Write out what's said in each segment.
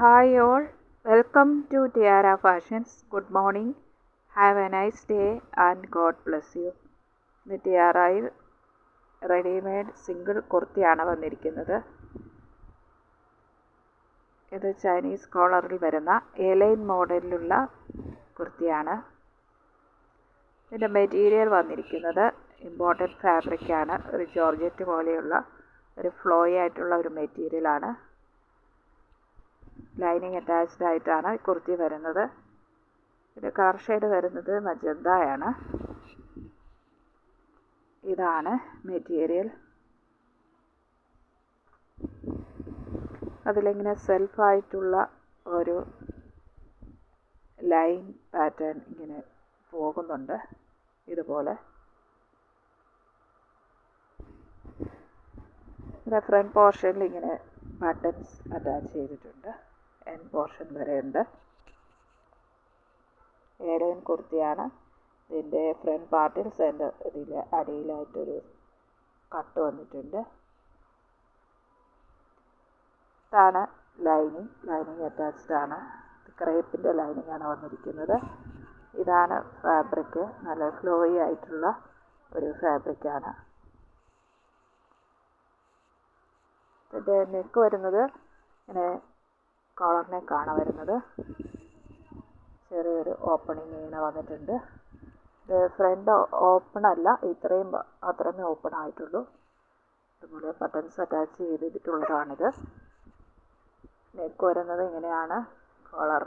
Hi all, welcome to Tiara Fashions. Good morning. Have a nice day and God bless you. ഇന്ന് ടിയാറയിൽ readymade single കുർത്തിയാണ് വന്നിരിക്കുന്നത്. ഇത് Chinese കോളറിൽ വരുന്ന A-line മോഡലിലുള്ള കുർത്തിയാണ്. ഇതിൻ്റെ മെറ്റീരിയൽ വന്നിരിക്കുന്നത് ഇമ്പോർട്ടഡ് ഫാബ്രിക്കാണ്. ഒരു ജോർജറ്റ് പോലെയുള്ള ഒരു ഫ്ലോയി ആയിട്ടുള്ള ഒരു മെറ്റീരിയലാണ്. ലൈനിങ് അറ്റാച്ച്ഡ് ആയിട്ടാണ് കുർത്തി വരുന്നത്. ഇതിൻ്റെ കളർ ഷെയ്ഡ് വരുന്നത് മജന്തയാണ്. ഇതാണ് മെറ്റീരിയൽ. അതിലിങ്ങനെ സെൽഫായിട്ടുള്ള ഒരു ലൈൻ പാറ്റേൺ ഇങ്ങനെ പോകുന്നുണ്ട്. ഇതുപോലെ ഇതിൻ്റെ ഫ്രണ്ട് പോർഷനിൽ ഇങ്ങനെ ബട്ടൺസ് അറ്റാച്ച് ചെയ്തിട്ടുണ്ട്. എൻഡ് പോർഷൻ വരെയുണ്ട്. ഏലൈൻ കുർത്തിയാണ്. ഇതിൻ്റെ ഫ്രണ്ട് പാർട്ടിൽ ഇതിൽ അടിയിലായിട്ടൊരു കട്ട് വന്നിട്ടുണ്ട്. ഇതാണ് ലൈനിങ് അറ്റാച്ച്ഡ് ആണ്. ക്രേപ്പിൻ്റെ ലൈനിങ് ആണ് വന്നിരിക്കുന്നത്. ഇതാണ് ഫാബ്രിക്. നല്ല ഫ്ലോയി ആയിട്ടുള്ള ഒരു ഫാബ്രിക്കാണ്. ഇതിൻ്റെ നെക്ക് വരുന്നത് ഇങ്ങനെ കോളർ നെക്കാണ് വരുന്നത്. ചെറിയൊരു ഓപ്പണിങ് ഇങ്ങനെ വന്നിട്ടുണ്ട്. ഇത് ഫ്രണ്ട് ഓപ്പൺ അല്ല, അത്രമേ ഓപ്പൺ ആയിട്ടുള്ളൂ. അതുപോലെ ബട്ടൺസ് അറ്റാച്ച് ചെയ്തിട്ടുള്ളതാണിത്. നെക്ക് വരുന്നത് ഇങ്ങനെയാണ്.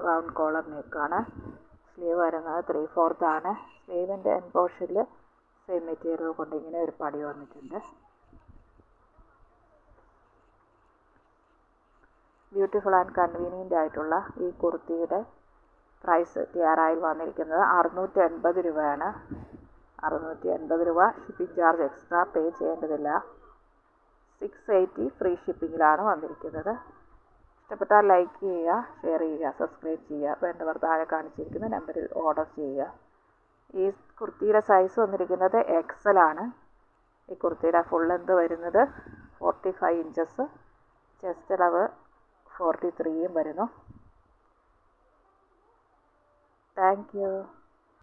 റൗണ്ട് കോളർ നെക്കാണ്. സ്ലീവ് വരുന്നത് 3/4 ആണ്. സ്ലീവിൻ്റെ എൻഡ് പോർഷനിൽ സെയിം മെറ്റീരിയൽ കൊണ്ട് ഇങ്ങനെ ഒരു പടി വന്നിട്ടുണ്ട്. ബ്യൂട്ടിഫുൾ ആൻഡ് കൺവീനിയൻ്റ് ആയിട്ടുള്ള ഈ കുർത്തിയുടെ പ്രൈസ് ടിയാറയിൽ വന്നിരിക്കുന്നത് 680 രൂപയാണ്. 680 രൂപ. ഷിപ്പിംഗ് ചാർജ് എക്സ്ട്രാ പേ ചെയ്യേണ്ടതില്ല. 680 ഫ്രീ ഷിപ്പിങ്ങിലാണ് വന്നിരിക്കുന്നത്. ഇഷ്ടപ്പെട്ടാൽ ലൈക്ക് ചെയ്യുക, ഷെയർ ചെയ്യുക, സബ്സ്ക്രൈബ് ചെയ്യുക. വേണ്ടവർ താഴെ കാണിച്ചിരിക്കുന്ന നമ്പറിൽ ഓർഡർ ചെയ്യുക. ഈ കുർത്തിയുടെ സൈസ് വന്നിരിക്കുന്നത് XL ആണ്. ഈ കുർത്തിയുടെ ഫുൾ ലെന്ത് വരുന്നത് 45 ഇഞ്ചസ്. ചെസ്റ്റ് അളവ് 43 വരുന്നു. Thank you.